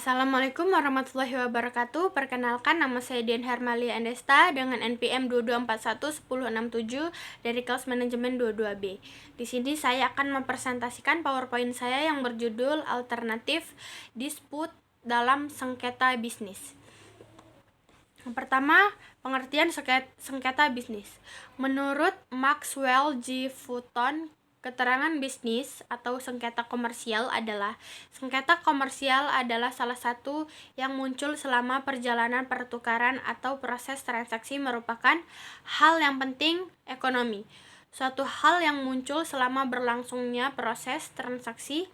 Assalamualaikum warahmatullahi wabarakatuh. Perkenalkan, nama saya Dian Hermalia Andesta dengan NPM 22411067 dari kelas manajemen 22B. Di sini saya akan mempresentasikan PowerPoint saya yang berjudul Alternatif Dispute dalam Sengketa Bisnis. Yang pertama, pengertian sengketa bisnis. Menurut Maxwell G. Fulton, keterangan bisnis atau sengketa komersial adalah salah satu yang muncul selama perjalanan pertukaran atau proses transaksi merupakan hal yang penting ekonomi. Suatu hal yang muncul selama berlangsungnya proses transaksi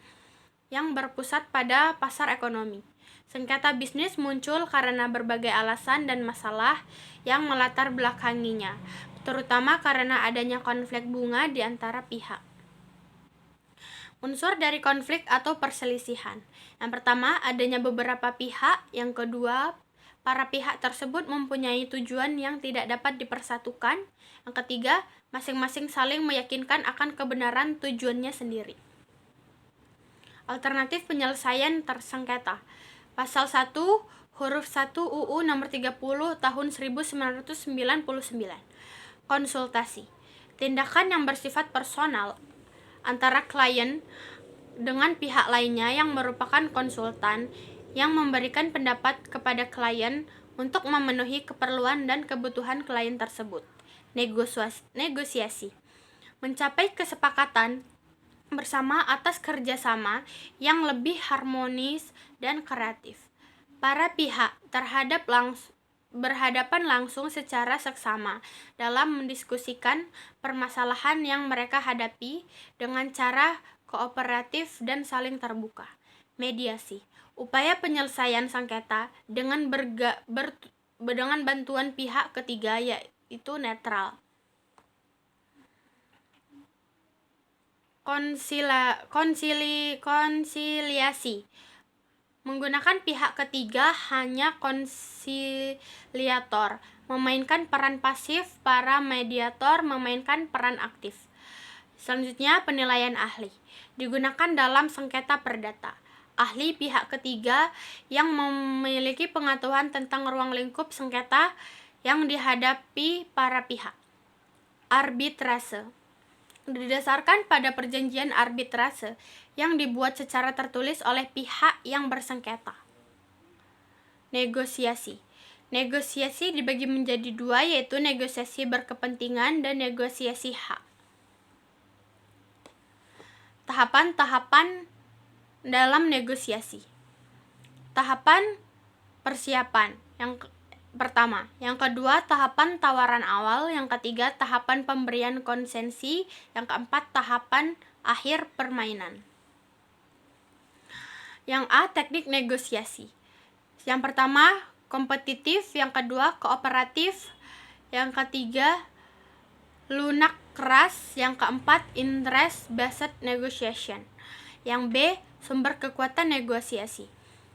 yang berpusat pada pasar ekonomi. Sengketa bisnis muncul karena berbagai alasan dan masalah yang melatar belakanginya, terutama karena adanya konflik bunga di antara pihak. Unsur dari konflik atau perselisihan. Yang pertama, adanya beberapa pihak. Yang kedua, para pihak tersebut mempunyai tujuan yang tidak dapat dipersatukan. Yang ketiga, masing-masing saling meyakinkan akan kebenaran tujuannya sendiri. Alternatif penyelesaian tersengketa. Pasal 1 huruf 1 UU nomor 30 tahun 1999. Konsultasi. Tindakan yang bersifat personal antara klien dengan pihak lainnya yang merupakan konsultan yang memberikan pendapat kepada klien untuk memenuhi keperluan dan kebutuhan klien tersebut. Negosiasi. Mencapai kesepakatan bersama atas kerjasama yang lebih harmonis dan kreatif. Para pihak berhadapan langsung secara seksama dalam mendiskusikan permasalahan yang mereka hadapi dengan cara kooperatif dan saling terbuka. Mediasi. Upaya penyelesaian sengketa dengan bantuan pihak ketiga, yaitu netral. Konsiliasi. Menggunakan pihak ketiga hanya konsiliator, memainkan peran pasif, para mediator memainkan peran aktif. Selanjutnya, penilaian ahli. Digunakan dalam sengketa perdata. Ahli pihak ketiga yang memiliki pengetahuan tentang ruang lingkup sengketa yang dihadapi para pihak. Arbitrase. Didasarkan pada perjanjian arbitrase yang dibuat secara tertulis oleh pihak yang bersengketa. Negosiasi. Negosiasi dibagi menjadi dua, yaitu negosiasi berkepentingan dan negosiasi hak. Tahapan-tahapan dalam negosiasi. Tahapan persiapan. Yang pertama. Yang kedua, tahapan tawaran awal. Yang ketiga, tahapan pemberian konsensi. Yang keempat, tahapan akhir permainan. Yang A, teknik negosiasi. Yang pertama, kompetitif. Yang kedua, kooperatif. Yang ketiga, lunak keras. Yang keempat, interest-based negotiation. Yang B, sumber kekuatan negosiasi.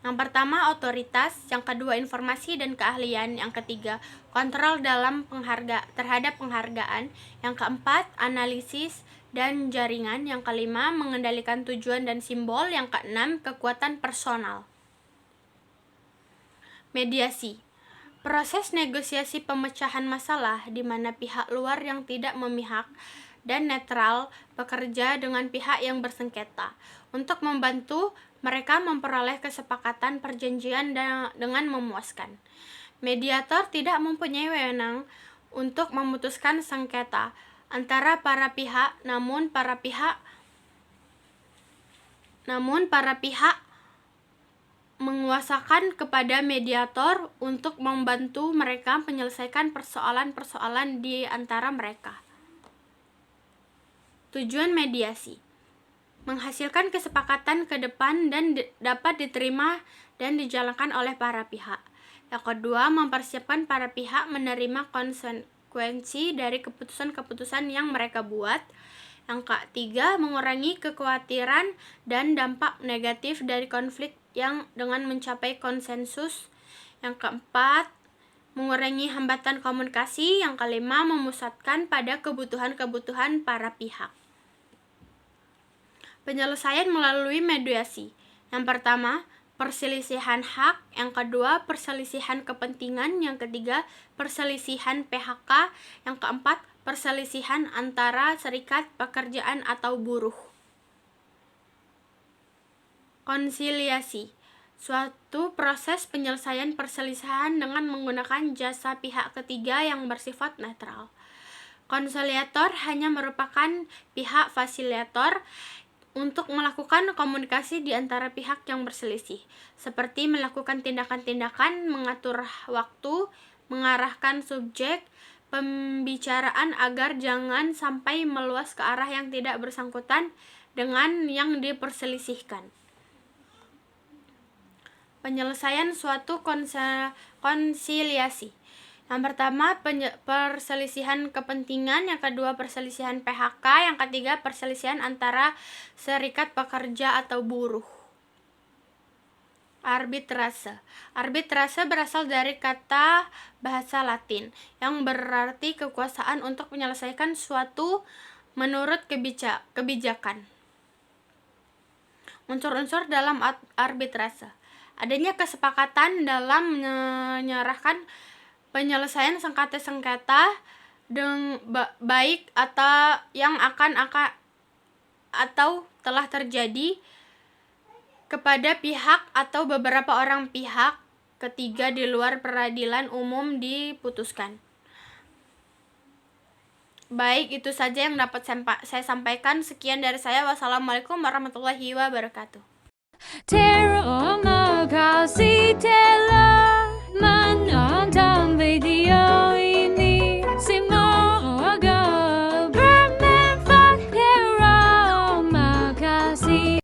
Yang pertama, otoritas. Yang kedua, informasi dan keahlian. Yang ketiga, kontrol terhadap penghargaan. Yang keempat, analisis dan jaringan. Yang kelima, mengendalikan tujuan dan simbol. Yang keenam, kekuatan personal. Mediasi. Proses negosiasi pemecahan masalah di mana pihak luar yang tidak memihak dan netral bekerja dengan pihak yang bersengketa untuk membantu mereka memperoleh kesepakatan perjanjian dengan memuaskan. Mediator tidak mempunyai wewenang untuk memutuskan sengketa antara para pihak, namun para pihak menguasakan kepada mediator untuk membantu mereka menyelesaikan persoalan-persoalan di antara mereka. Tujuan mediasi. Menghasilkan kesepakatan ke depan dan dapat diterima dan dijalankan oleh para pihak. Yang kedua, mempersiapkan para pihak menerima konsekuensi dari keputusan-keputusan yang mereka buat. Yang ketiga, mengurangi kekhawatiran dan dampak negatif dari konflik yang dengan mencapai konsensus. Yang keempat, mengurangi hambatan komunikasi. Yang kelima, memusatkan pada kebutuhan-kebutuhan para pihak. Penyelesaian melalui mediasi. Yang pertama, perselisihan hak, yang kedua perselisihan kepentingan, yang ketiga perselisihan PHK, yang keempat perselisihan antara serikat pekerjaan atau buruh. Konsiliasi, suatu proses penyelesaian perselisihan dengan menggunakan jasa pihak ketiga yang bersifat netral. Konsiliator hanya merupakan pihak fasilitator untuk melakukan komunikasi di antara pihak yang berselisih, seperti melakukan tindakan-tindakan, mengatur waktu, mengarahkan subjek pembicaraan agar jangan sampai meluas ke arah yang tidak bersangkutan dengan yang diperselisihkan. Penyelesaian suatu konsiliasi. Yang pertama perselisihan kepentingan, yang kedua perselisihan PHK, yang ketiga perselisihan antara serikat pekerja atau buruh. Arbitrase. Arbitrase berasal dari kata bahasa Latin yang berarti kekuasaan untuk menyelesaikan suatu menurut kebijakan. Unsur-unsur dalam arbitrase: adanya kesepakatan dalam menyerahkan penyelesaian sengketa-sengketa baik atau yang akan atau telah terjadi kepada pihak atau beberapa orang pihak ketiga di luar peradilan umum diputuskan. Baik, itu saja yang dapat saya sampaikan. Sekian dari saya. Wassalamualaikum warahmatullahi wabarakatuh.